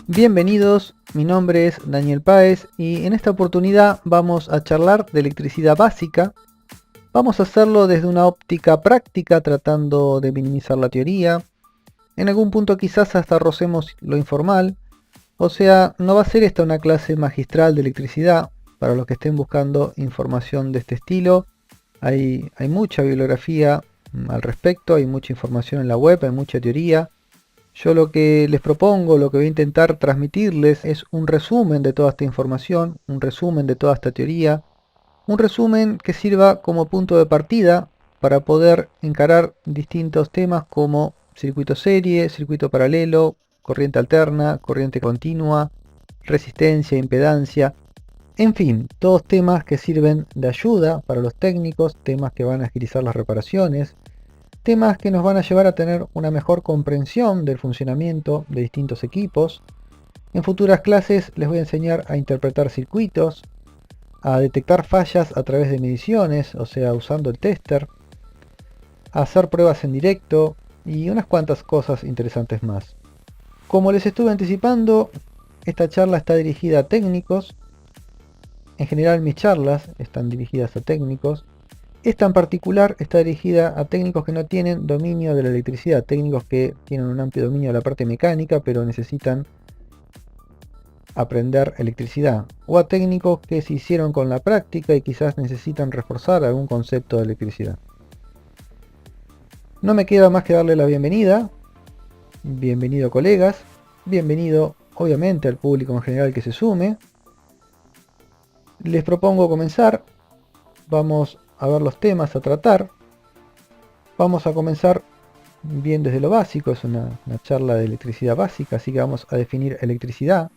Bienvenidos, mi nombre es Daniel Páez y en esta oportunidad vamos a charlar de electricidad básica. Vamos a hacerlo desde una óptica práctica, tratando de minimizar la teoría. En algún punto quizás hasta rocemos lo informal. O sea, no va a ser esta una clase magistral de electricidad. Para los que estén buscando información de este estilo, hay mucha bibliografía al respecto, hay mucha información en la web, hay mucha teoría. Yo lo que les propongo, lo que voy a intentar transmitirles es un resumen de toda esta información, un resumen de toda esta teoría, un resumen que sirva como punto de partida para poder encarar distintos temas como circuito serie, circuito paralelo, corriente alterna, corriente continua, resistencia, impedancia, en fin, todos temas que sirven de ayuda para los técnicos, temas que van a agilizar las reparaciones, temas que nos van a llevar a tener una mejor comprensión del funcionamiento de distintos equipos. En futuras clases les voy a enseñar a interpretar circuitos, a detectar fallas a través de mediciones, o sea, usando el tester, a hacer pruebas en directo y unas cuantas cosas interesantes más. Como les estuve anticipando, esta charla está dirigida a técnicos. En general mis charlas están dirigidas a técnicos. Esta en particular está dirigida a técnicos que no tienen dominio de la electricidad, técnicos que tienen un amplio dominio de la parte mecánica pero necesitan aprender electricidad, o a técnicos que se hicieron con la práctica y quizás necesitan reforzar algún concepto de electricidad. No me queda más que darle la bienvenida. Bienvenido colegas, bienvenido obviamente al público en general que se sume. Les propongo comenzar. Vamos a ver los temas a tratar. Vamos a comenzar bien desde lo básico, es una charla de electricidad básica, así que vamos a definir electricidad.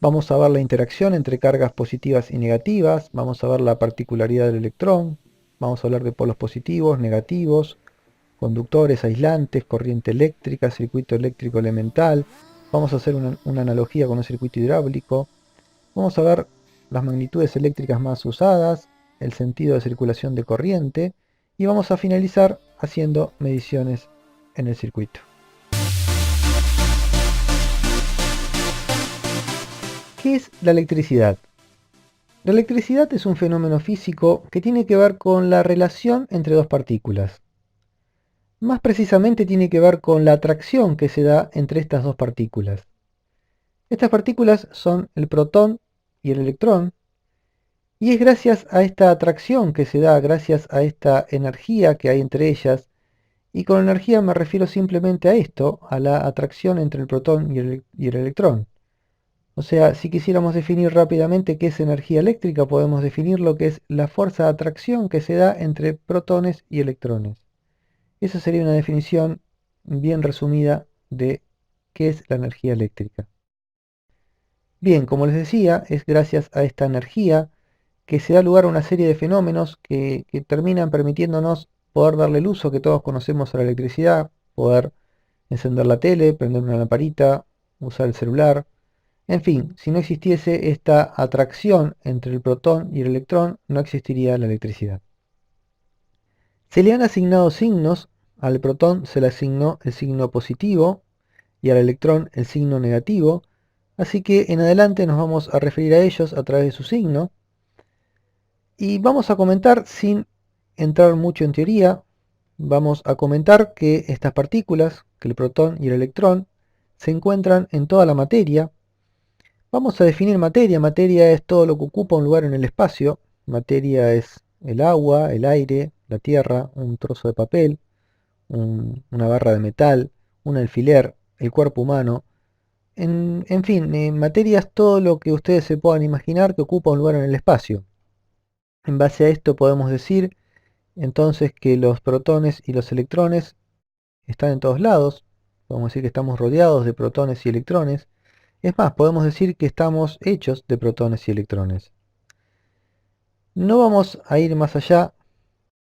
Vamos a ver la interacción entre cargas positivas y negativas, vamos a ver la particularidad del electrón, vamos a hablar de polos positivos, negativos, conductores, aislantes, corriente eléctrica, circuito eléctrico elemental, vamos a hacer una analogía con un circuito hidráulico, vamos a ver las magnitudes eléctricas más usadas, el sentido de circulación de corriente y vamos a finalizar haciendo mediciones en el circuito. ¿Qué es la electricidad? La electricidad es un fenómeno físico que tiene que ver con la relación entre dos partículas. Más precisamente tiene que ver con la atracción que se da entre estas dos partículas. Estas partículas son el protón y el electrón, y es gracias a esta atracción que se da, gracias a esta energía que hay entre ellas, y con energía me refiero simplemente a esto, a la atracción entre el protón y el electrón. O sea, si quisiéramos definir rápidamente qué es energía eléctrica, podemos definir lo que es la fuerza de atracción que se da entre protones y electrones. Esa sería una definición bien resumida de qué es la energía eléctrica. Bien, como les decía, es gracias a esta energía que se da lugar a una serie de fenómenos que terminan permitiéndonos poder darle el uso que todos conocemos a la electricidad, poder encender la tele, prender una lamparita, usar el celular. En fin, si no existiese esta atracción entre el protón y el electrón, no existiría la electricidad. Se le han asignado signos, al protón se le asignó el signo positivo y al electrón el signo negativo, así que en adelante nos vamos a referir a ellos a través de su signo. Y vamos a comentar, sin entrar mucho en teoría, vamos a comentar que estas partículas, que el protón y el electrón, se encuentran en toda la materia. Vamos a definir materia. Materia es todo lo que ocupa un lugar en el espacio. Materia es el agua, el aire, la tierra, un trozo de papel, una barra de metal, un alfiler, el cuerpo humano. En fin, materia es todo lo que ustedes se puedan imaginar que ocupa un lugar en el espacio. En base a esto podemos decir entonces que los protones y los electrones están en todos lados. Podemos decir que estamos rodeados de protones y electrones. Es más, podemos decir que estamos hechos de protones y electrones. No vamos a ir más allá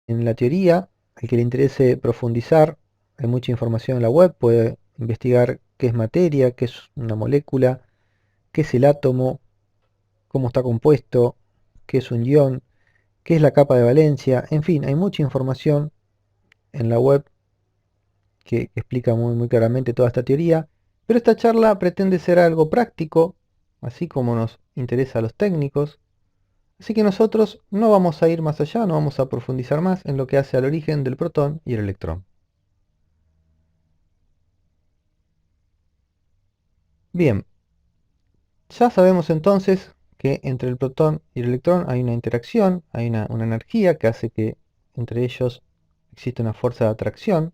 en la teoría. Al que le interese profundizar, hay mucha información en la web, puede investigar qué es materia, qué es una molécula, qué es el átomo, cómo está compuesto, qué es un ion, qué es la capa de valencia. En fin, hay mucha información en la web que explica muy claramente toda esta teoría. Pero esta charla pretende ser algo práctico, así como nos interesa a los técnicos, así que nosotros no vamos a ir más allá, no vamos a profundizar más en lo que hace al origen del protón y el electrón. Bien, ya sabemos entonces que entre el protón y el electrón hay una interacción, hay una energía que hace que entre ellos existe una fuerza de atracción.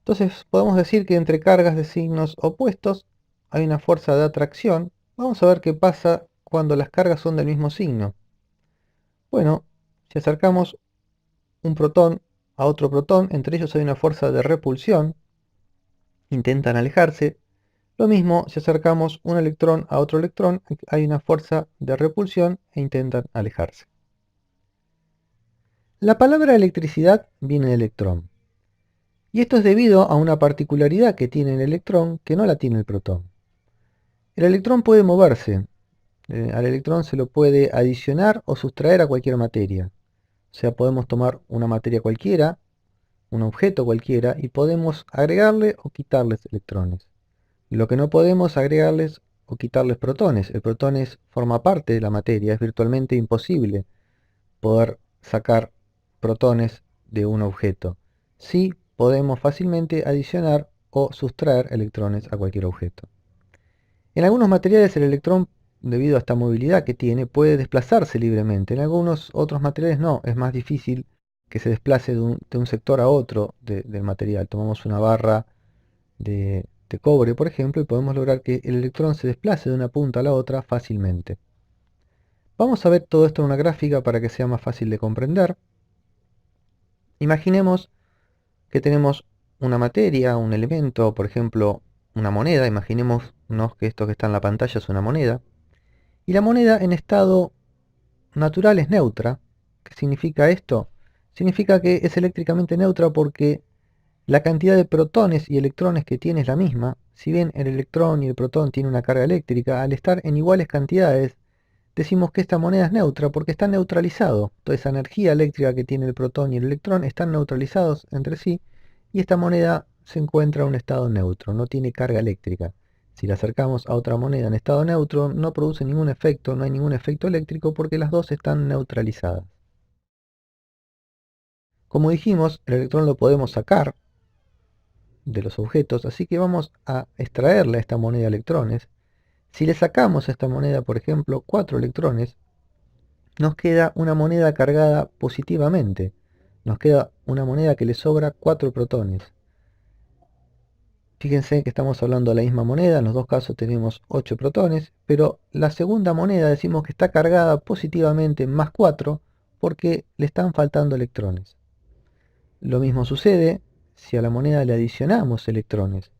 Entonces podemos decir que entre cargas de signos opuestos hay una fuerza de atracción. Vamos a ver qué pasa cuando las cargas son del mismo signo. Bueno, si acercamos un protón a otro protón, entre ellos hay una fuerza de repulsión, intentan alejarse. Lo mismo si acercamos un electrón a otro electrón, hay una fuerza de repulsión e intentan alejarse. La palabra electricidad viene de electrón, y esto es debido a una particularidad que tiene el electrón que no la tiene el protón. El electrón puede moverse, al electrón se lo puede adicionar o sustraer a cualquier materia. O sea, podemos tomar una materia cualquiera, un objeto cualquiera, y podemos agregarle o quitarles electrones. Lo que no podemos agregarles o quitarles protones. El protón forma parte de la materia, es virtualmente imposible poder sacar protones de un objeto. Sí podemos fácilmente adicionar o sustraer electrones a cualquier objeto. En algunos materiales el electrón, debido a esta movilidad que tiene, puede desplazarse libremente. En algunos otros materiales no, es más difícil que se desplace de un sector a otro del material. Tomamos una barra de cobre, por ejemplo, y podemos lograr que el electrón se desplace de una punta a la otra fácilmente. Vamos a ver todo esto en una gráfica para que sea más fácil de comprender. Imaginemos que tenemos una materia, un elemento, por ejemplo, una moneda. Imaginémonos que esto que está en la pantalla es una moneda. Y la moneda en estado natural es neutra. ¿Qué significa esto? Significa que es eléctricamente neutra porque la cantidad de protones y electrones que tiene es la misma. Si bien el electrón y el protón tienen una carga eléctrica, al estar en iguales cantidades, decimos que esta moneda es neutra porque está neutralizado. Toda esa energía eléctrica que tiene el protón y el electrón están neutralizados entre sí y esta moneda se encuentra en un estado neutro, no tiene carga eléctrica. Si la acercamos a otra moneda en estado neutro, no produce ningún efecto, no hay ningún efecto eléctrico porque las dos están neutralizadas. Como dijimos, el electrón lo podemos sacar de los objetos, así que vamos a extraerle a esta moneda electrones. Si le sacamos a esta moneda, por ejemplo, 4 electrones, nos queda una moneda cargada positivamente. Nos queda una moneda que le sobra 4 protones. Fíjense que estamos hablando de la misma moneda, en los dos casos tenemos 8 protones, pero la segunda moneda decimos que está cargada positivamente más 4 porque le están faltando electrones. Lo mismo sucede si a la moneda le adicionamos electrones.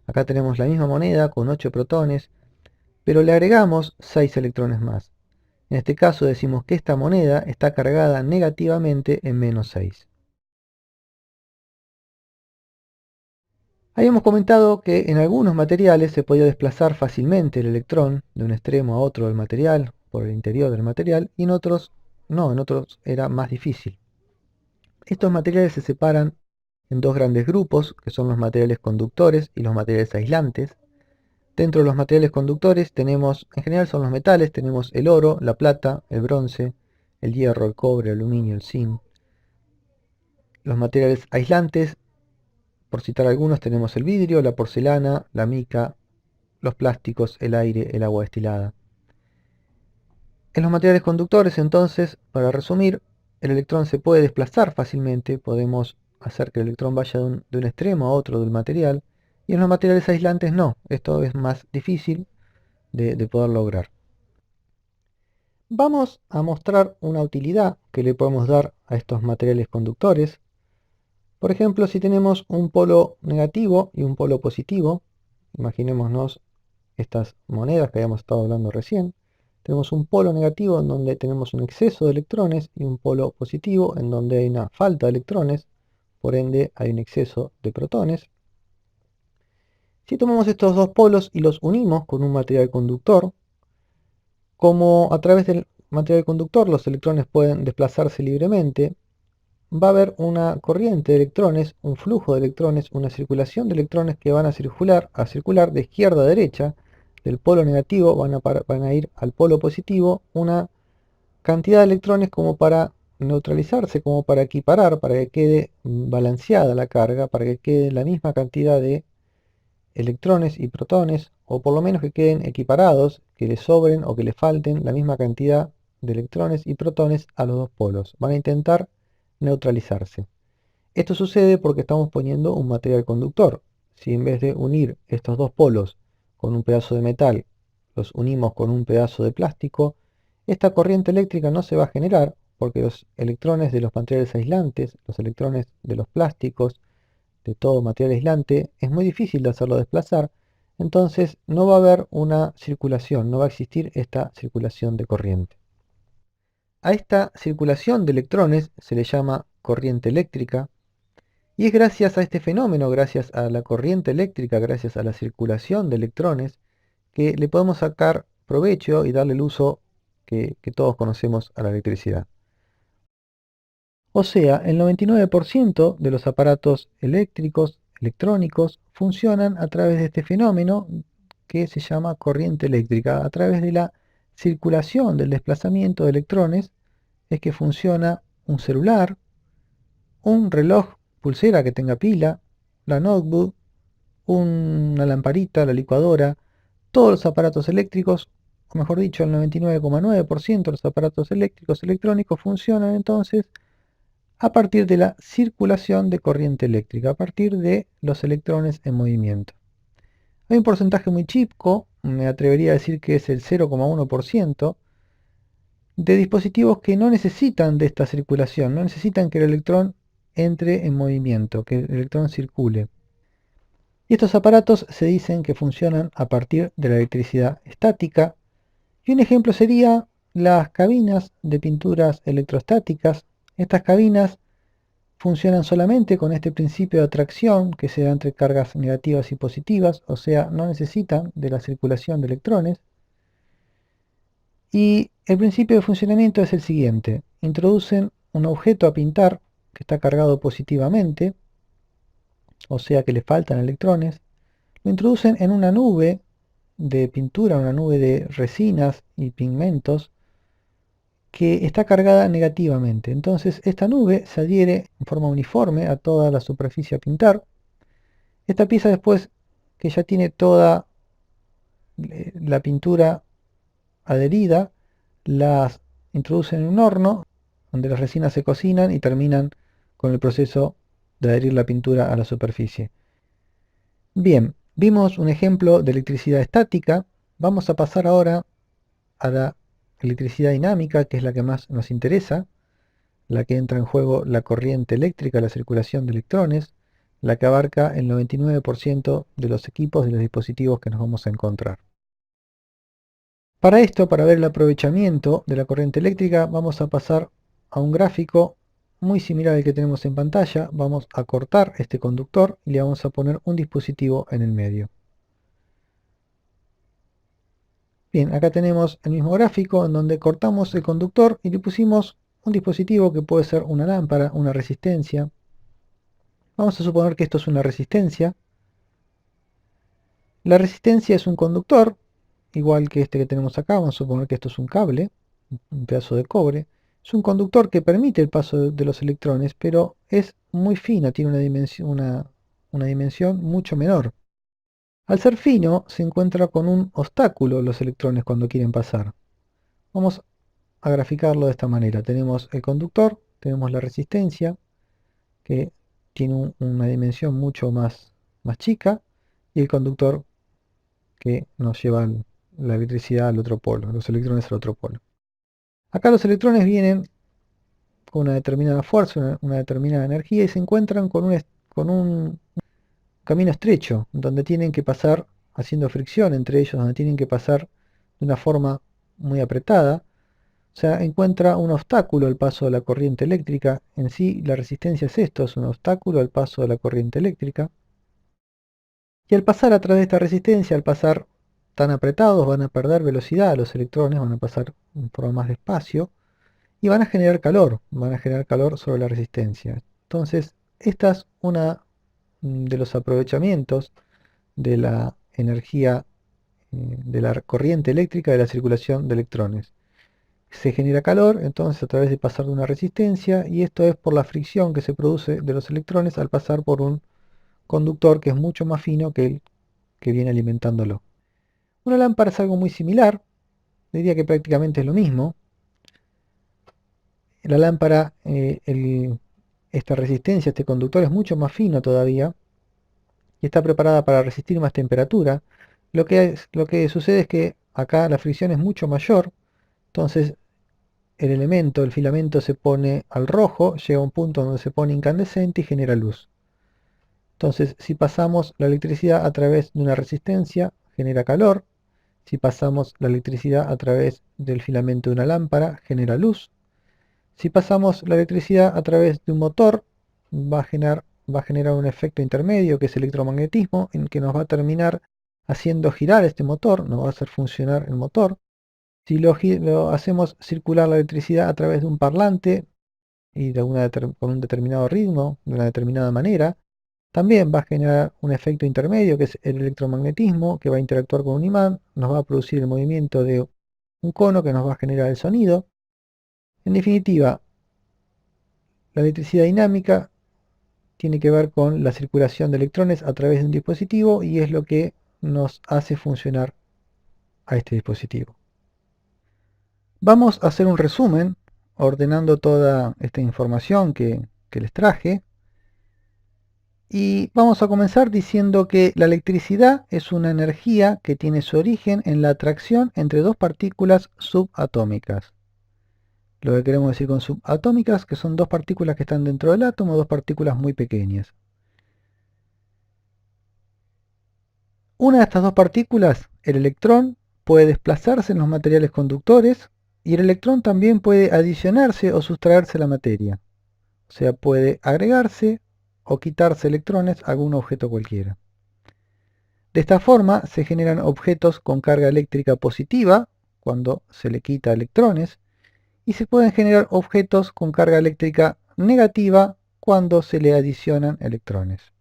Acá tenemos la misma moneda con 8 protones, pero le agregamos 6 electrones más. En este caso decimos que esta moneda está cargada negativamente en menos 6. Habíamos comentado que en algunos materiales se podía desplazar fácilmente el electrón de un extremo a otro del material, por el interior del material, y en otros no, en otros era más difícil. Estos materiales se separan en dos grandes grupos, que son los materiales conductores y los materiales aislantes. Dentro de los materiales conductores tenemos, en general son los metales, tenemos el oro, la plata, el bronce, el hierro, el cobre, el aluminio, el zinc. Los materiales aislantes, por citar algunos, tenemos el vidrio, la porcelana, la mica, los plásticos, el aire, el agua destilada. En los materiales conductores, entonces, para resumir, el electrón se puede desplazar fácilmente, podemos hacer que el electrón vaya de un extremo a otro del material, y en los materiales aislantes no, esto es más difícil de poder lograr. Vamos a mostrar una utilidad que le podemos dar a estos materiales conductores. Por ejemplo, si tenemos un polo negativo y un polo positivo, imaginémonos estas monedas que habíamos estado hablando recién. Tenemos un polo negativo en donde tenemos un exceso de electrones y un polo positivo en donde hay una falta de electrones, por ende hay un exceso de protones. Si tomamos estos dos polos y los unimos con un material conductor, como a través del material conductor los electrones pueden desplazarse libremente, va a haber una corriente de electrones, un flujo de electrones, una circulación de electrones que van a circular de izquierda a derecha, del polo negativo van a ir al polo positivo, una cantidad de electrones como para neutralizarse, como para equiparar, para que quede balanceada la carga, para que quede la misma cantidad de electrones y protones, o por lo menos que queden equiparados, que le sobren o que le falten la misma cantidad de electrones y protones a los dos polos. Van a intentar neutralizarse. Esto sucede porque estamos poniendo un material conductor. Si en vez de unir estos dos polos con un pedazo de metal, los unimos con un pedazo de plástico, esta corriente eléctrica no se va a generar porque los electrones de los materiales aislantes, los electrones de los plásticos, de todo material aislante, es muy difícil de hacerlo desplazar, entonces no va a haber una circulación, no va a existir esta circulación de corriente. A esta circulación de electrones se le llama corriente eléctrica, y es gracias a este fenómeno, gracias a la corriente eléctrica, gracias a la circulación de electrones, que le podemos sacar provecho y darle el uso que todos conocemos a la electricidad. O sea, el 99% de los aparatos eléctricos, electrónicos, funcionan a través de este fenómeno que se llama corriente eléctrica. A través de la circulación del desplazamiento de electrones es que funciona un celular, un reloj pulsera que tenga pila, la notebook, una lamparita, la licuadora, todos los aparatos eléctricos, o mejor dicho, el 99,9% de los aparatos eléctricos electrónicos funcionan entonces a partir de la circulación de corriente eléctrica, a partir de los electrones en movimiento. Hay un porcentaje muy chico, me atrevería a decir que es el 0,1%, de dispositivos que no necesitan de esta circulación, no necesitan que el electrón entre en movimiento, que el electrón circule. Y estos aparatos se dicen que funcionan a partir de la electricidad estática. Y un ejemplo sería las cabinas de pinturas electrostáticas. Estas cabinas funcionan solamente con este principio de atracción que se da entre cargas negativas y positivas, o sea, no necesitan de la circulación de electrones. Y el principio de funcionamiento es el siguiente. Introducen un objeto a pintar que está cargado positivamente, o sea que le faltan electrones. Lo introducen en una nube de pintura, una nube de resinas y pigmentos que está cargada negativamente. Entonces esta nube se adhiere en forma uniforme a toda la superficie a pintar. Esta pieza después que ya tiene toda la pintura adherida, las introducen en un horno donde las resinas se cocinan y terminan con el proceso de adherir la pintura a la superficie. Bien, vimos un ejemplo de electricidad estática. Vamos a pasar ahora a la electricidad dinámica, que es la que más nos interesa, la que entra en juego la corriente eléctrica, la circulación de electrones, la que abarca el 99% de los equipos, de los dispositivos que nos vamos a encontrar. Para esto, para ver el aprovechamiento de la corriente eléctrica, vamos a pasar a un gráfico muy similar al que tenemos en pantalla. Vamos a cortar este conductor y le vamos a poner un dispositivo en el medio. Bien, acá tenemos el mismo gráfico en donde cortamos el conductor y le pusimos un dispositivo que puede ser una lámpara, una resistencia. Vamos a suponer que esto es una resistencia. La resistencia es un conductor, igual que este que tenemos acá. Vamos a suponer que esto es un cable, un pedazo de cobre. Es un conductor que permite el paso de los electrones, pero es muy fino, tiene una dimensión mucho menor. Al ser fino, se encuentra con un obstáculo los electrones cuando quieren pasar. Vamos a graficarlo de esta manera. Tenemos el conductor, tenemos la resistencia, que tiene una dimensión mucho más chica, y el conductor que nos lleva la electricidad al otro polo, los electrones al otro polo. Acá los electrones vienen con una determinada fuerza, una determinada energía, y se encuentran con un camino estrecho, donde tienen que pasar haciendo fricción entre ellos, donde tienen que pasar de una forma muy apretada. O sea, encuentra un obstáculo al paso de la corriente eléctrica. En sí, la resistencia es esto, es un obstáculo al paso de la corriente eléctrica. Y al pasar a través de esta resistencia, al pasar tan apretados, van a perder velocidad los electrones, van a pasar en forma más despacio. y van a generar calor sobre la resistencia. Entonces, esta es una de los aprovechamientos de la energía de la corriente eléctrica de la circulación de electrones. Se genera calor, entonces a través de pasar de una resistencia, y esto es por la fricción que se produce de los electrones al pasar por un conductor que es mucho más fino que el que viene alimentándolo. Una lámpara es algo muy similar, diría que prácticamente es lo mismo. La lámpara, esta resistencia, este conductor es mucho más fino todavía y está preparada para resistir más temperatura. Lo que sucede es que acá la fricción es mucho mayor, entonces el elemento, el filamento se pone al rojo, llega a un punto donde se pone incandescente y genera luz. Entonces, si pasamos la electricidad a través de una resistencia, genera calor. Si pasamos la electricidad a través del filamento de una lámpara, genera luz. Si pasamos la electricidad a través de un motor, va a generar un efecto intermedio que es electromagnetismo, en que nos va a terminar haciendo girar este motor, nos va a hacer funcionar el motor. Si lo hacemos circular la electricidad a través de un parlante y con un determinado ritmo, de una determinada manera, también va a generar un efecto intermedio que es el electromagnetismo, que va a interactuar con un imán, nos va a producir el movimiento de un cono que nos va a generar el sonido. En definitiva, la electricidad dinámica tiene que ver con la circulación de electrones a través de un dispositivo y es lo que nos hace funcionar a este dispositivo. Vamos a hacer un resumen ordenando toda esta información que les traje y vamos a comenzar diciendo que la electricidad es una energía que tiene su origen en la atracción entre dos partículas subatómicas. Lo que queremos decir con subatómicas, que son dos partículas que están dentro del átomo, dos partículas muy pequeñas. Una de estas dos partículas, el electrón, puede desplazarse en los materiales conductores y el electrón también puede adicionarse o sustraerse a la materia. O sea, puede agregarse o quitarse electrones a algún objeto cualquiera. De esta forma se generan objetos con carga eléctrica positiva cuando se le quita electrones y se pueden generar objetos con carga eléctrica negativa cuando se le adicionan electrones.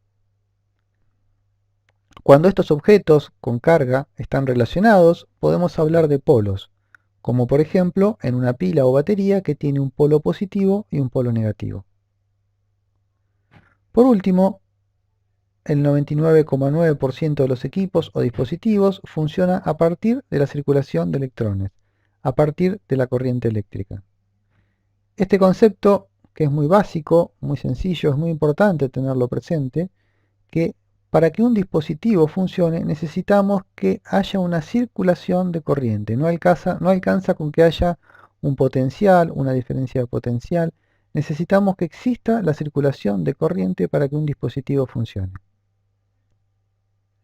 Cuando estos objetos con carga están relacionados, podemos hablar de polos, como por ejemplo en una pila o batería que tiene un polo positivo y un polo negativo. Por último, el 99,9% de los equipos o dispositivos funciona a partir de la circulación de electrones, a partir de la corriente eléctrica. Este concepto, que es muy básico, muy sencillo, es muy importante tenerlo presente, que para que un dispositivo funcione necesitamos que haya una circulación de corriente. No alcanza con que haya un potencial, una diferencia de potencial. Necesitamos que exista la circulación de corriente para que un dispositivo funcione.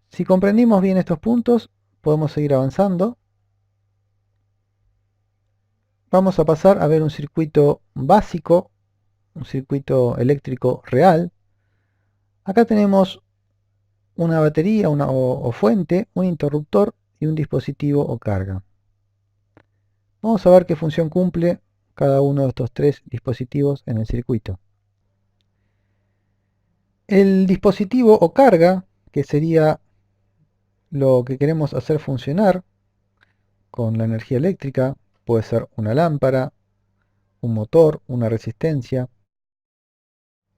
Si comprendimos bien estos puntos, podemos seguir avanzando. Vamos a pasar a ver un circuito básico, un circuito eléctrico real. Acá tenemos una batería o fuente, un interruptor y un dispositivo o carga. Vamos a ver qué función cumple cada uno de estos tres dispositivos en el circuito. El dispositivo o carga, que sería lo que queremos hacer funcionar con la energía eléctrica, puede ser una lámpara, un motor, una resistencia.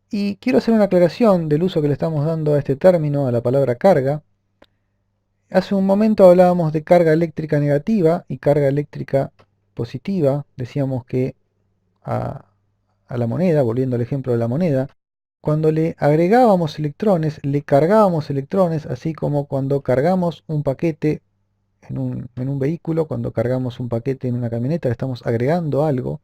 Y quiero hacer una aclaración del uso que le estamos dando a este término, a la palabra carga. Hace un momento hablábamos de carga eléctrica negativa y carga eléctrica positiva. Decíamos que a, a la moneda, volviendo al ejemplo de la moneda, cuando le agregábamos electrones, le cargábamos electrones, así como cuando cargamos un paquete en un vehículo, cuando cargamos un paquete en una camioneta, le estamos agregando algo.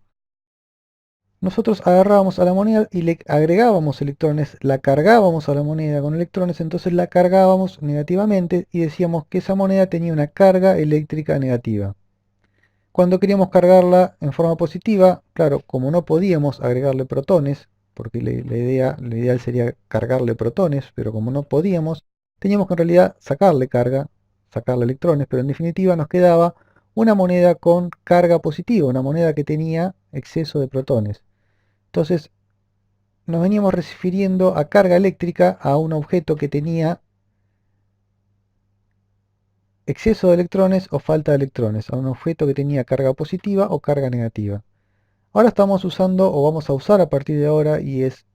Nosotros agarrábamos a la moneda y le agregábamos electrones, la cargábamos a la moneda con electrones, entonces la cargábamos negativamente y decíamos que esa moneda tenía una carga eléctrica negativa. Cuando queríamos cargarla en forma positiva, claro, como no podíamos agregarle protones, porque la ideal sería cargarle protones, pero como no podíamos, teníamos que en realidad sacarle carga, sacarle electrones, pero en definitiva nos quedaba una moneda con carga positiva, una moneda que tenía exceso de protones. Entonces nos veníamos refiriendo a carga eléctrica a un objeto que tenía exceso de electrones o falta de electrones, a un objeto que tenía carga positiva o carga negativa. Ahora estamos usando o vamos a usar a partir de ahora, y es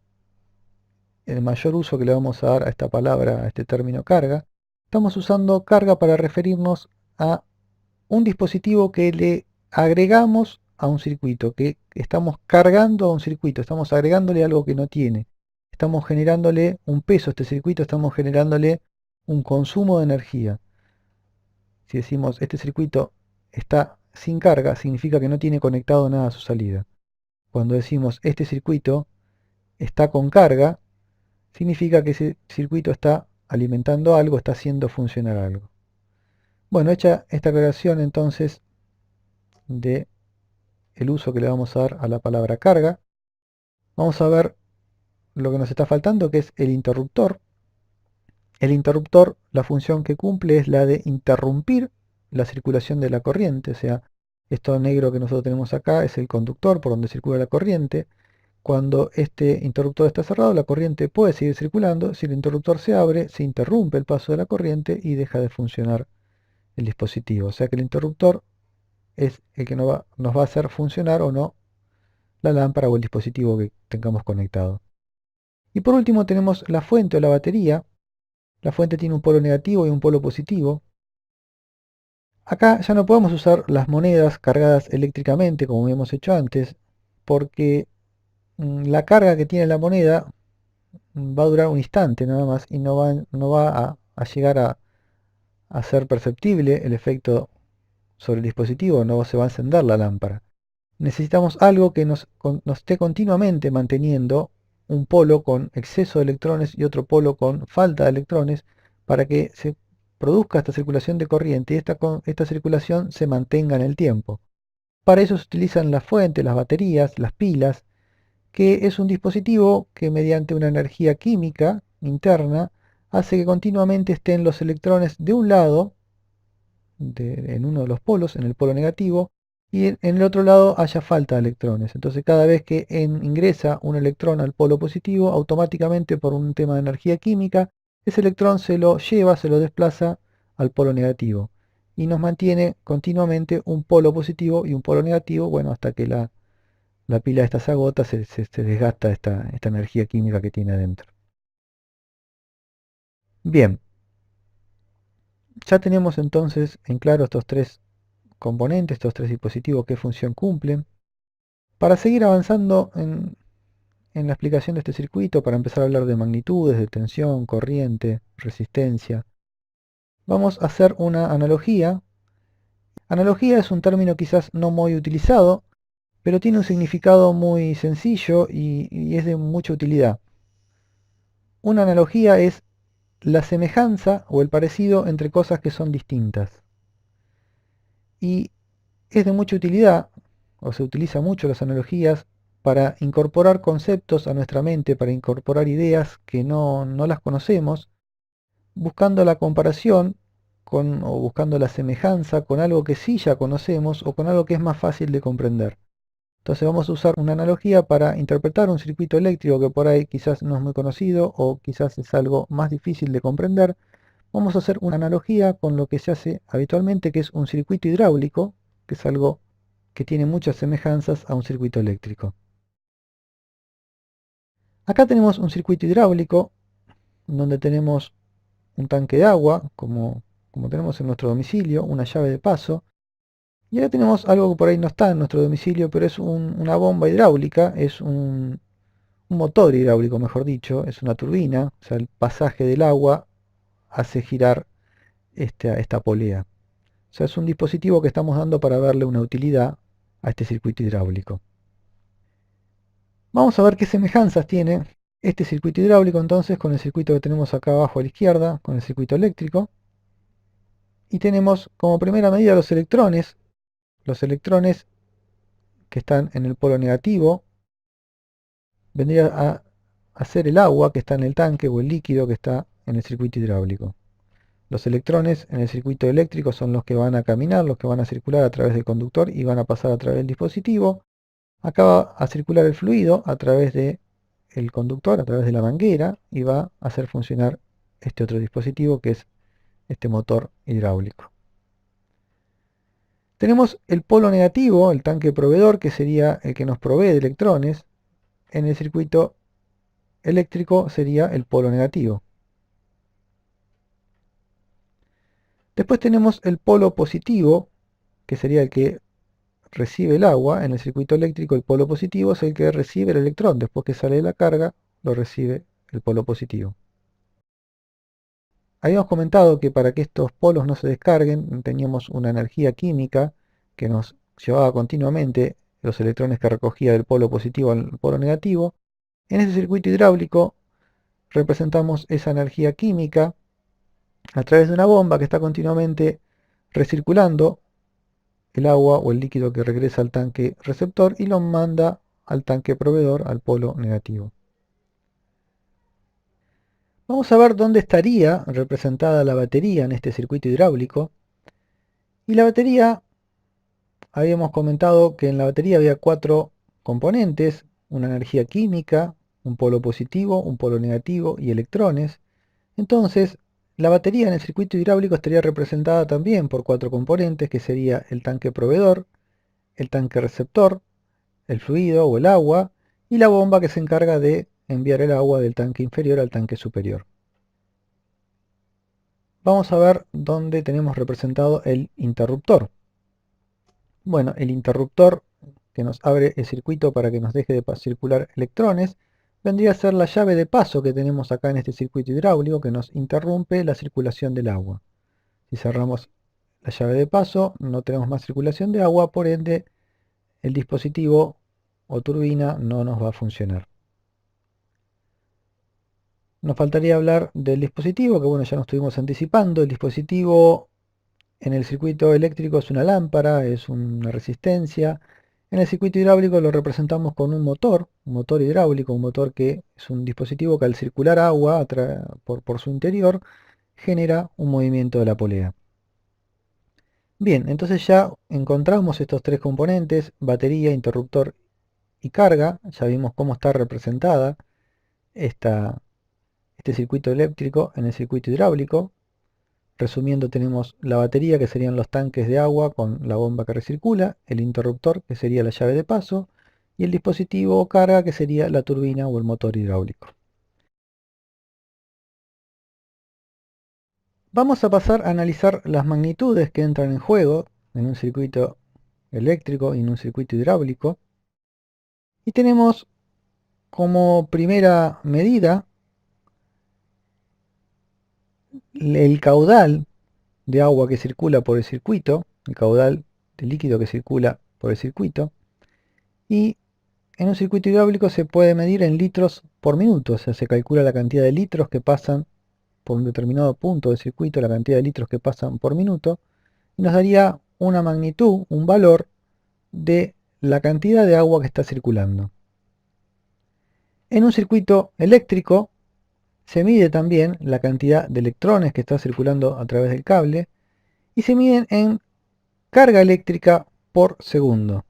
el mayor uso que le vamos a dar a esta palabra, a este término carga, estamos usando carga para referirnos a un dispositivo que le agregamos a un circuito, que estamos cargando a un circuito, estamos agregándole algo que no tiene, estamos generándole un peso a este circuito, estamos generándole un consumo de energía. Si decimos este circuito está sin carga, significa que no tiene conectado nada a su salida. Cuando decimos este circuito está con carga, significa que ese circuito está alimentando algo, está haciendo funcionar algo. Bueno, hecha esta aclaración entonces de el uso que le vamos a dar a la palabra carga, vamos a ver lo que nos está faltando, que es el interruptor. El interruptor, la función que cumple es la de interrumpir la circulación de la corriente, o sea, esto negro que nosotros tenemos acá es el conductor por donde circula la corriente. Cuando este interruptor está cerrado, la corriente puede seguir circulando. Si el interruptor se abre, se interrumpe el paso de la corriente y deja de funcionar el dispositivo. O sea que el interruptor es el que nos va a hacer funcionar o no la lámpara o el dispositivo que tengamos conectado. Y por último tenemos la fuente o la batería. La fuente tiene un polo negativo y un polo positivo. Acá ya no podemos usar las monedas cargadas eléctricamente como habíamos hecho antes, porque la carga que tiene la moneda va a durar un instante nada más y no va a llegar a ser perceptible el efecto sobre el dispositivo, no se va a encender la lámpara. Necesitamos algo que nos esté continuamente manteniendo un polo con exceso de electrones y otro polo con falta de electrones para que se produzca esta circulación de corriente y esta circulación se mantenga en el tiempo. Para eso se utilizan las fuentes, las baterías, las pilas, que es un dispositivo que mediante una energía química interna hace que continuamente estén los electrones de un lado, en uno de los polos, en el polo negativo, y en el otro lado haya falta de electrones. Entonces cada vez que ingresa un electrón al polo positivo, automáticamente por un tema de energía química, ese electrón se lo lleva, se lo desplaza al polo negativo. Y nos mantiene continuamente un polo positivo y un polo negativo, bueno, hasta que la pila esta se agota, se desgasta esta energía química que tiene adentro. Bien, ya tenemos entonces en claro estos tres componentes, estos tres dispositivos, qué función cumplen. Para seguir avanzando en la explicación de este circuito, para empezar a hablar de magnitudes, de tensión, corriente, resistencia, vamos a hacer una analogía. Analogía es un término quizás no muy utilizado, pero tiene un significado muy sencillo y es de mucha utilidad. Una analogía es la semejanza o el parecido entre cosas que son distintas. Y es de mucha utilidad, o se utiliza mucho las analogías, para incorporar conceptos a nuestra mente, para incorporar ideas que no las conocemos, buscando la comparación o buscando la semejanza con algo que sí ya conocemos o con algo que es más fácil de comprender. Entonces vamos a usar una analogía para interpretar un circuito eléctrico que por ahí quizás no es muy conocido o quizás es algo más difícil de comprender. Vamos a hacer una analogía con lo que se hace habitualmente, que es un circuito hidráulico, que es algo que tiene muchas semejanzas a un circuito eléctrico. Acá tenemos un circuito hidráulico donde tenemos un tanque de agua, como tenemos en nuestro domicilio, una llave de paso. Y ahora tenemos algo que por ahí no está en nuestro domicilio, pero es una bomba hidráulica, es un motor hidráulico, mejor dicho, es una turbina, o sea, el pasaje del agua hace girar esta polea. O sea, es un dispositivo que estamos dando para darle una utilidad a este circuito hidráulico. Vamos a ver qué semejanzas tiene este circuito hidráulico entonces con el circuito que tenemos acá abajo a la izquierda, con el circuito eléctrico. Y tenemos como primera medida los electrones que están en el polo negativo, vendría a ser el agua que está en el tanque o el líquido que está en el circuito hidráulico. Los electrones en el circuito eléctrico son los que van a caminar, los que van a circular a través del conductor y van a pasar a través del dispositivo. Acá va a circular el fluido a través del conductor, a través de la manguera, y va a hacer funcionar este otro dispositivo que es este motor hidráulico. Tenemos el polo negativo, el tanque proveedor, que sería el que nos provee de electrones. En el circuito eléctrico sería el polo negativo. Después tenemos el polo positivo, que sería el que recibe el agua. En el circuito eléctrico el polo positivo es el que recibe el electrón. Después que sale de la carga, lo recibe el polo positivo. Habíamos comentado que para que estos polos no se descarguen, teníamos una energía química que nos llevaba continuamente los electrones que recogía del polo positivo al polo negativo. En este circuito hidráulico representamos esa energía química a través de una bomba que está continuamente recirculando el agua o el líquido que regresa al tanque receptor y lo manda al tanque proveedor, al polo negativo. Vamos a ver dónde estaría representada la batería en este circuito hidráulico. Y la batería, habíamos comentado que en la batería había 4 componentes: una energía química, un polo positivo, un polo negativo y electrones. Entonces, la batería en el circuito hidráulico estaría representada también por 4 componentes, que sería el tanque proveedor, el tanque receptor, el fluido o el agua, y la bomba que se encarga de enviar el agua del tanque inferior al tanque superior. Vamos a ver dónde tenemos representado el interruptor. Bueno, el interruptor que nos abre el circuito para que nos deje de circular electrones vendría a ser la llave de paso que tenemos acá en este circuito hidráulico, que nos interrumpe la circulación del agua. Si cerramos la llave de paso, no tenemos más circulación de agua, por ende el dispositivo o turbina no nos va a funcionar. Nos faltaría hablar del dispositivo, que bueno, ya nos estuvimos anticipando. El dispositivo en el circuito eléctrico es una lámpara, es una resistencia. En el circuito hidráulico lo representamos con un motor hidráulico, un motor que es un dispositivo que al circular agua por su interior genera un movimiento de la polea. Bien, entonces ya encontramos estos 3 componentes: batería, interruptor y carga. Ya vimos cómo está representada este circuito eléctrico en el circuito hidráulico. Resumiendo, tenemos la batería, que serían los tanques de agua con la bomba que recircula, el interruptor, que sería la llave de paso, y el dispositivo o carga, que sería la turbina o el motor hidráulico. Vamos a pasar a analizar las magnitudes que entran en juego en un circuito eléctrico y en un circuito hidráulico. Y tenemos como primera medida el caudal de agua que circula por el circuito, el caudal de líquido que circula por el circuito. Y en un circuito hidráulico se puede medir en litros por minuto, o sea, se calcula la cantidad de litros que pasan por un determinado punto del circuito, la cantidad de litros que pasan por minuto, y nos daría una magnitud, un valor de la cantidad de agua que está circulando. En un circuito eléctrico se mide también la cantidad de electrones que está circulando a través del cable y se miden en carga eléctrica por segundo.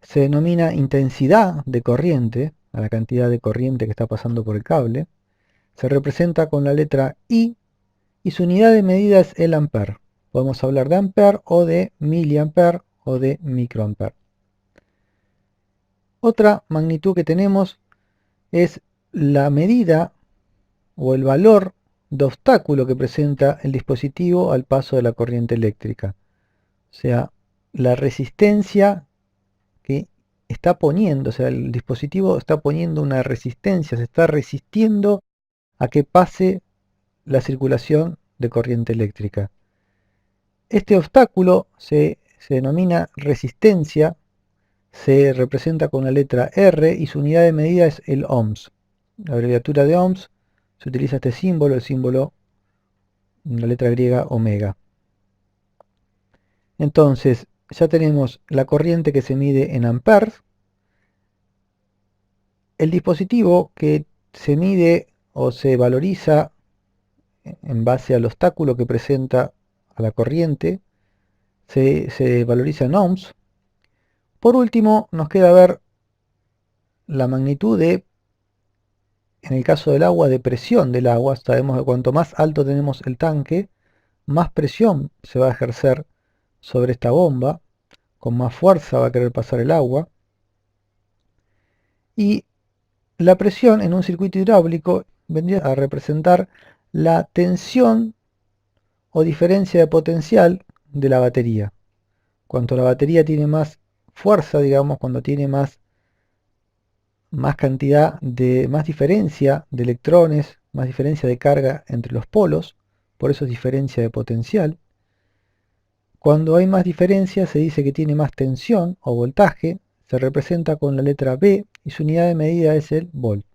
Se denomina intensidad de corriente a la cantidad de corriente que está pasando por el cable. Se representa con la letra I y su unidad de medida es el ampere. Podemos hablar de ampere o de miliampere o de microampere. Otra magnitud que tenemos es la medida o el valor de obstáculo que presenta el dispositivo al paso de la corriente eléctrica. O sea, la resistencia que está poniendo, o sea, el dispositivo está poniendo una resistencia, se está resistiendo a que pase la circulación de corriente eléctrica. Este obstáculo se denomina resistencia, se representa con la letra R y su unidad de medida es el ohms. La abreviatura de ohms se utiliza este símbolo, el símbolo, la letra griega omega. Entonces, ya tenemos la corriente que se mide en amperes, el dispositivo que se mide o se valoriza en base al obstáculo que presenta a la corriente, se valoriza en ohms. Por último, nos queda ver la magnitud de, en el caso del agua, de presión del agua. Sabemos que cuanto más alto tenemos el tanque, más presión se va a ejercer sobre esta bomba, con más fuerza va a querer pasar el agua. Y la presión en un circuito hidráulico vendría a representar la tensión o diferencia de potencial de la batería. Cuanto la batería tiene más fuerza, digamos, cuando tiene más cantidad de, más diferencia de electrones, más diferencia de carga entre los polos, por eso es diferencia de potencial. Cuando hay más diferencia se dice que tiene más tensión o voltaje, se representa con la letra B y su unidad de medida es el volt.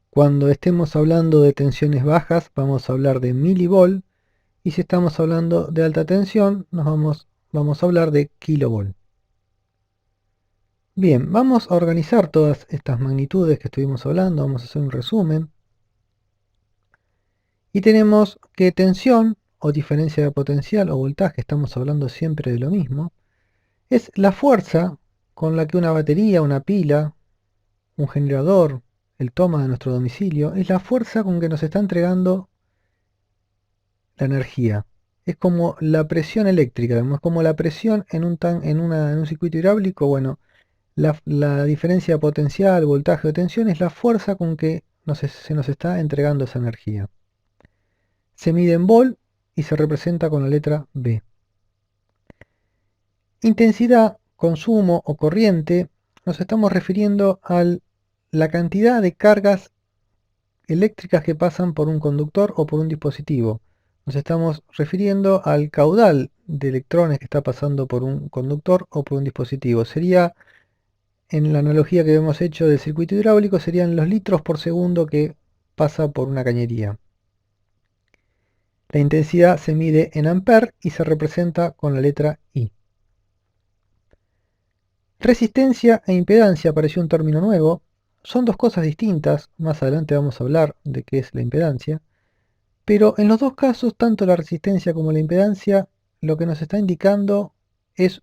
Cuando estemos hablando de tensiones bajas vamos a hablar de milivolt y si estamos hablando de alta tensión vamos a hablar de kilovolt. Bien, vamos a organizar todas estas magnitudes que estuvimos hablando, vamos a hacer un resumen. Y tenemos que tensión o diferencia de potencial o voltaje, estamos hablando siempre de lo mismo, es la fuerza con la que una batería, una pila, un generador, el toma de nuestro domicilio, es la fuerza con que nos está entregando la energía. Es como la presión eléctrica, es como la presión en un circuito hidráulico. Bueno, la diferencia de potencial, voltaje o tensión es la fuerza con que se nos está entregando esa energía. Se mide en volt y se representa con la letra B. Intensidad, consumo o corriente, nos estamos refiriendo a la cantidad de cargas eléctricas que pasan por un conductor o por un dispositivo. Nos estamos refiriendo al caudal de electrones que está pasando por un conductor o por un dispositivo. Sería, en la analogía que hemos hecho del circuito hidráulico, serían los litros por segundo que pasa por una cañería. La intensidad se mide en amperes y se representa con la letra I. Resistencia e impedancia apareció un término nuevo. Son dos cosas distintas, más adelante vamos a hablar de qué es la impedancia, pero en los dos casos, tanto la resistencia como la impedancia, lo que nos está indicando es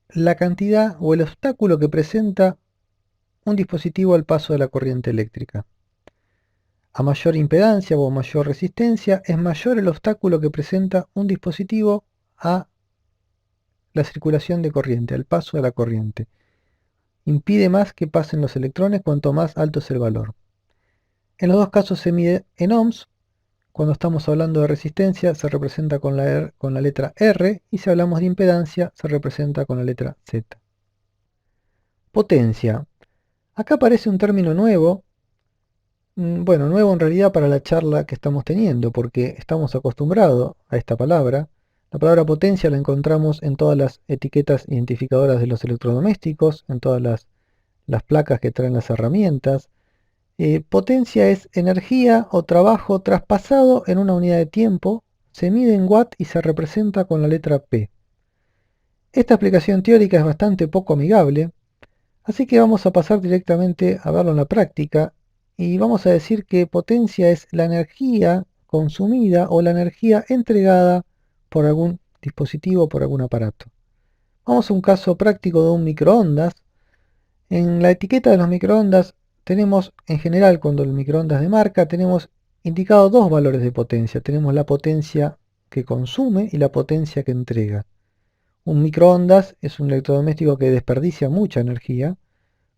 la cantidad o el obstáculo que presenta un dispositivo al paso de la corriente eléctrica. A mayor impedancia o mayor resistencia, es mayor el obstáculo que presenta un dispositivo a la circulación de corriente, al paso de la corriente. Impide más que pasen los electrones cuanto más alto es el valor. En los dos casos se mide en ohms. Cuando estamos hablando de resistencia se representa con la letra R y si hablamos de impedancia se representa con la letra Z. Potencia. Acá aparece un término nuevo. Bueno, nuevo en realidad para la charla que estamos teniendo, porque estamos acostumbrados a esta palabra. La palabra potencia la encontramos en todas las etiquetas identificadoras de los electrodomésticos, en todas las placas que traen las herramientas. Potencia es energía o trabajo traspasado en una unidad de tiempo, se mide en watt y se representa con la letra P. Esta explicación teórica es bastante poco amigable, así que vamos a pasar directamente a verlo en la práctica y vamos a decir que potencia es la energía consumida o la energía entregada por algún dispositivo, por algún aparato. Vamos a un caso práctico de un microondas. En la etiqueta de los microondas tenemos, en general, cuando el microondas de marca, tenemos indicado dos valores de potencia. Tenemos la potencia que consume y la potencia que entrega. Un microondas es un electrodoméstico que desperdicia mucha energía,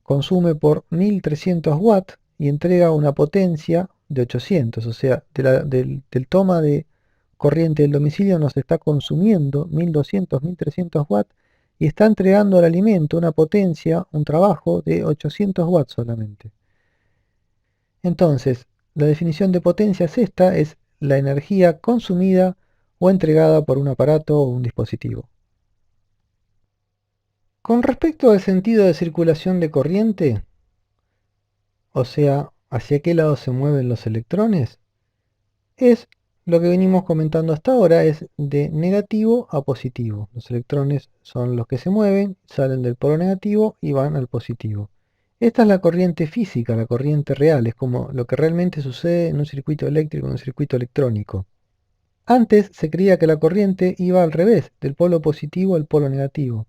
consume por 1300 watts y entrega una potencia de 800, o sea, del toma de corriente del domicilio nos está consumiendo 1200, 1300 watts y está entregando al alimento una potencia, un trabajo de 800 watts solamente. Entonces, la definición de potencia es esta, es la energía consumida o entregada por un aparato o un dispositivo. Con respecto al sentido de circulación de corriente, o sea, hacia qué lado se mueven los electrones, es lo que venimos comentando hasta ahora, es de negativo a positivo. Los electrones son los que se mueven, salen del polo negativo y van al positivo. Esta es la corriente física, la corriente real, es como lo que realmente sucede en un circuito eléctrico, en un circuito electrónico. Antes se creía que la corriente iba al revés, del polo positivo al polo negativo.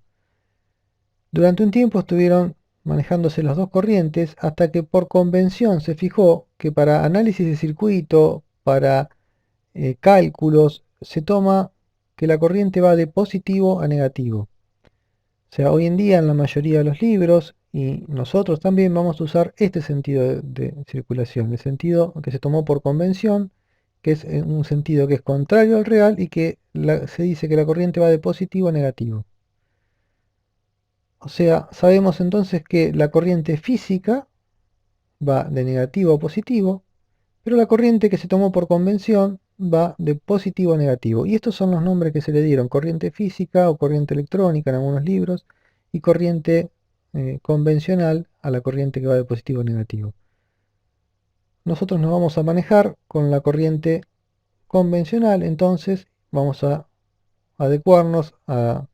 Durante un tiempo estuvieron manejándose las dos corrientes hasta que por convención se fijó que para análisis de circuito, para cálculos, se toma que la corriente va de positivo a negativo. O sea, hoy en día en la mayoría de los libros, y nosotros también vamos a usar este sentido de circulación, el sentido que se tomó por convención, que es un sentido que es contrario al real y que se dice que la corriente va de positivo a negativo. O sea, sabemos entonces que la corriente física va de negativo a positivo, pero la corriente que se tomó por convención va de positivo a negativo. Y estos son los nombres que se le dieron: corriente física o corriente electrónica en algunos libros, y corriente convencional a la corriente que va de positivo a negativo. Nosotros nos vamos a manejar con la corriente convencional, entonces vamos a adecuarnos a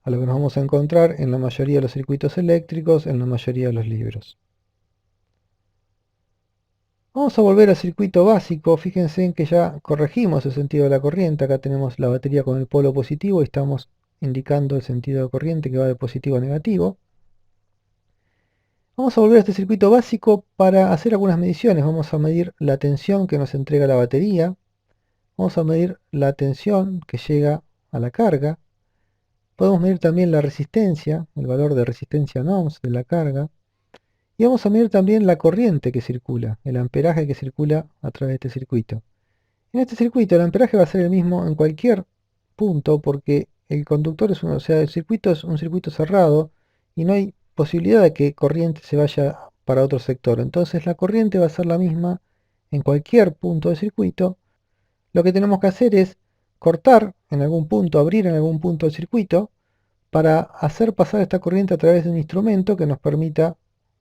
lo que nos vamos a encontrar en la mayoría de los circuitos eléctricos, en la mayoría de los libros. Vamos a volver al circuito básico. Fíjense en que ya corregimos el sentido de la corriente. Acá tenemos la batería con el polo positivo y estamos indicando el sentido de corriente que va de positivo a negativo. Vamos a volver a este circuito básico para hacer algunas mediciones. Vamos a medir la tensión que nos entrega la batería. Vamos a medir la tensión que llega a la carga. Podemos medir también la resistencia, el valor de resistencia en ohms de la carga. Y vamos a medir también la corriente que circula, el amperaje que circula a través de este circuito. En este circuito el amperaje va a ser el mismo en cualquier punto porque el conductor es o sea, el circuito es un circuito cerrado y no hay posibilidad de que corriente se vaya para otro sector. Entonces la corriente va a ser la misma en cualquier punto del circuito. Lo que tenemos que hacer es cortar en algún punto, abrir en algún punto del circuito para hacer pasar esta corriente a través de un instrumento que nos permita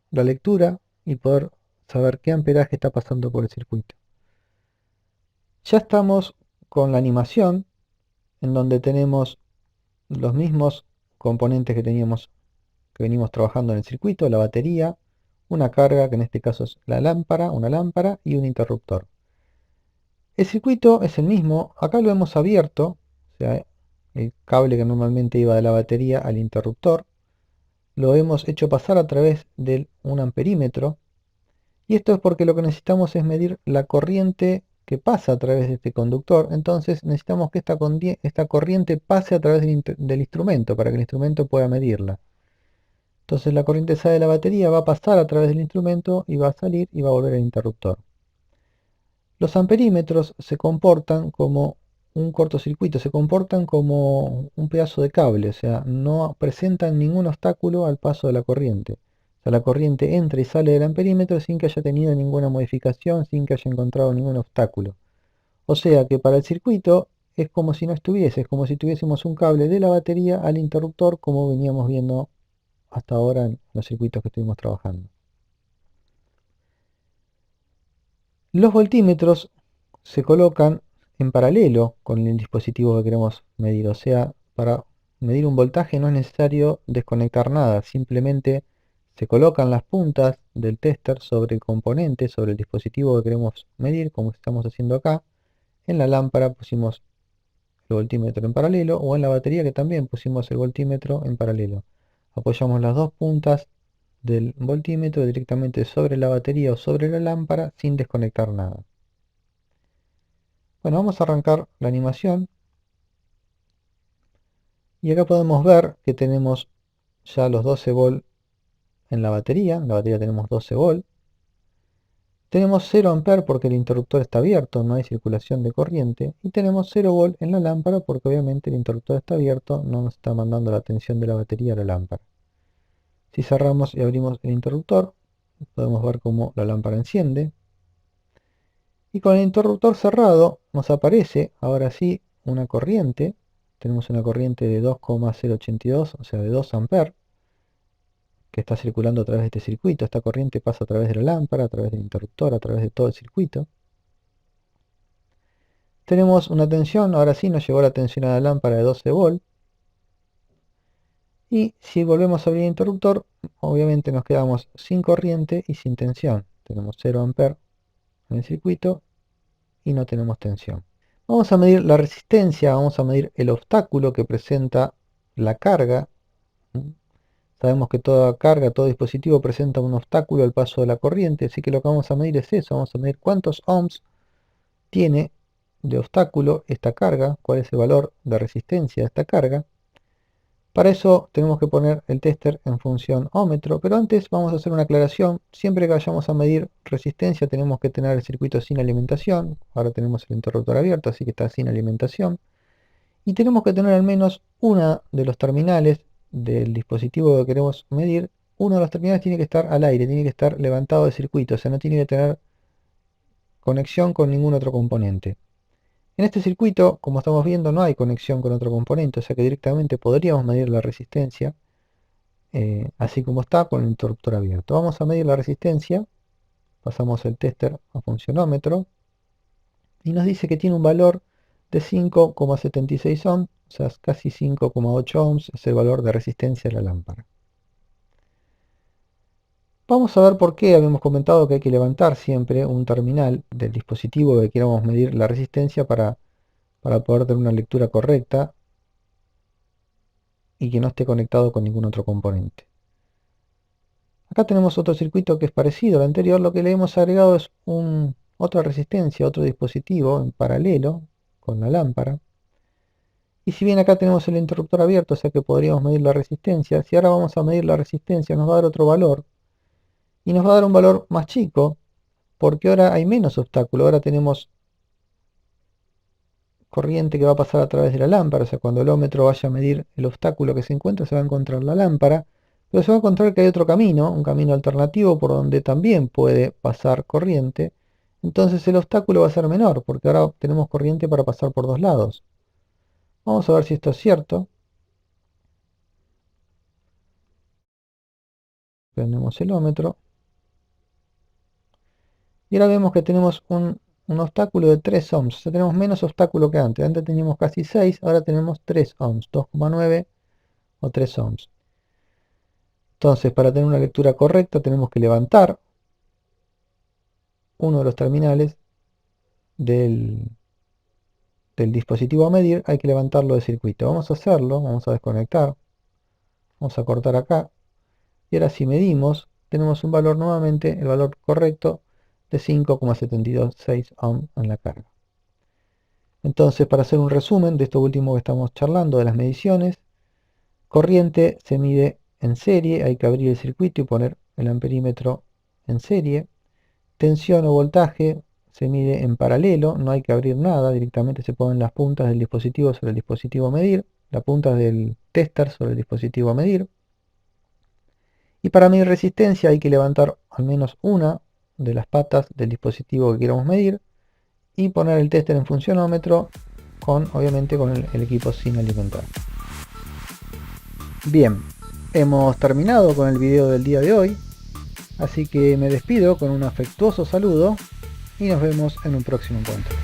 la lectura y poder saber qué amperaje está pasando por el circuito. Ya estamos con la animación, en donde tenemos los mismos componentes que teníamos, que venimos trabajando en el circuito: la batería, una carga, que en este caso es la lámpara, una lámpara y un interruptor. El circuito es el mismo. Acá lo hemos abierto, o sea, el cable que normalmente iba de la batería al interruptor, lo hemos hecho pasar a través de un amperímetro. Y esto es porque lo que necesitamos es medir la corriente que pasa a través de este conductor. Entonces necesitamos que esta corriente pase a través del instrumento para que el instrumento pueda medirla. Entonces la corriente sale de la batería, va a pasar a través del instrumento y va a salir y va a volver al interruptor. Los amperímetros se comportan como un cortocircuito, se comportan como un pedazo de cable, o sea, no presentan ningún obstáculo al paso de la corriente. O sea, la corriente entra y sale del amperímetro sin que haya tenido ninguna modificación, sin que haya encontrado ningún obstáculo. O sea que para el circuito es como si no estuviese, es como si tuviésemos un cable de la batería al interruptor, como veníamos viendo hasta ahora en los circuitos que estuvimos trabajando. Los voltímetros se colocan en paralelo con el dispositivo que queremos medir. O sea, para medir un voltaje no es necesario desconectar nada, simplemente se colocan las puntas del tester sobre el componente, sobre el dispositivo que queremos medir, como estamos haciendo acá. En la lámpara pusimos el voltímetro en paralelo, o en la batería, que también pusimos el voltímetro en paralelo. Apoyamos las dos puntas del voltímetro directamente sobre la batería o sobre la lámpara sin desconectar nada. Bueno, vamos a arrancar la animación y acá podemos ver que tenemos ya los 12 volt en la batería tenemos 12 volt. Tenemos 0 amper porque el interruptor está abierto, no hay circulación de corriente, y tenemos 0 volt en la lámpara porque obviamente el interruptor está abierto, no nos está mandando la tensión de la batería a la lámpara. Si cerramos y abrimos el interruptor, podemos ver cómo la lámpara enciende. Y con el interruptor cerrado nos aparece ahora sí una corriente. Tenemos una corriente de 2,082, o sea de 2 amperes, que está circulando a través de este circuito. Esta corriente pasa a través de la lámpara, a través del interruptor, a través de todo el circuito. Tenemos una tensión, ahora sí nos llegó la tensión a la lámpara de 12 volt. Y si volvemos a abrir el interruptor, obviamente nos quedamos sin corriente y sin tensión. Tenemos 0 amperes en el circuito y no tenemos tensión. Vamos a medir la resistencia, vamos a medir el obstáculo que presenta la carga. Sabemos que toda carga, todo dispositivo presenta un obstáculo al paso de la corriente, así que lo que vamos a medir es eso, vamos a medir cuántos ohms tiene de obstáculo esta carga, cuál es el valor de resistencia de esta carga. Para eso tenemos que poner el tester en función ómetro, pero antes vamos a hacer una aclaración. Siempre que vayamos a medir resistencia tenemos que tener el circuito sin alimentación. Ahora tenemos el interruptor abierto, así que está sin alimentación. Y tenemos que tener al menos uno de los terminales del dispositivo que queremos medir. Uno de los terminales tiene que estar al aire, tiene que estar levantado del circuito, o sea, no tiene que tener conexión con ningún otro componente. En este circuito, como estamos viendo, no hay conexión con otro componente, o sea que directamente podríamos medir la resistencia, así como está con el interruptor abierto. Vamos a medir la resistencia, pasamos el tester a funcionómetro, y nos dice que tiene un valor de 5,76 ohms, o sea, casi 5,8 ohms es el valor de resistencia de la lámpara. Vamos a ver por qué habíamos comentado que hay que levantar siempre un terminal del dispositivo que queramos medir la resistencia para poder tener una lectura correcta y que no esté conectado con ningún otro componente. Acá tenemos otro circuito que es parecido al anterior, lo que le hemos agregado es otra resistencia, otro dispositivo en paralelo con la lámpara. Y si bien acá tenemos el interruptor abierto, o sea que podríamos medir la resistencia, si ahora vamos a medir la resistencia nos va a dar otro valor, y nos va a dar un valor más chico, porque ahora hay menos obstáculo, ahora tenemos corriente que va a pasar a través de la lámpara, o sea, cuando el ómetro vaya a medir el obstáculo que se encuentra, se va a encontrar la lámpara, pero se va a encontrar que hay otro camino, un camino alternativo por donde también puede pasar corriente, entonces el obstáculo va a ser menor, porque ahora tenemos corriente para pasar por dos lados. Vamos a ver si esto es cierto. Prendemos el ómetro. Y ahora vemos que tenemos un obstáculo de 3 ohms, o sea, tenemos menos obstáculo que antes. Antes teníamos casi 6, ahora tenemos 3 ohms, 2,9 o 3 ohms. Entonces, para tener una lectura correcta, tenemos que levantar uno de los terminales del dispositivo a medir, hay que levantarlo del circuito. Vamos a hacerlo, vamos a desconectar, vamos a cortar acá. Y ahora si medimos, tenemos un valor nuevamente, el valor correcto de 5,726 ohms en la carga. Entonces, para hacer un resumen de esto último que estamos charlando, de las mediciones, corriente se mide en serie, hay que abrir el circuito y poner el amperímetro en serie. Tensión o voltaje se mide en paralelo, no hay que abrir nada, directamente se ponen las puntas del dispositivo sobre el dispositivo a medir, las puntas del tester sobre el dispositivo a medir. Y para medir resistencia hay que levantar al menos una de las patas del dispositivo que queramos medir y poner el tester en funcionómetro obviamente con el equipo sin alimentar. Bien, hemos terminado con el video del día de hoy, así que me despido con un afectuoso saludo y nos vemos en un próximo encuentro.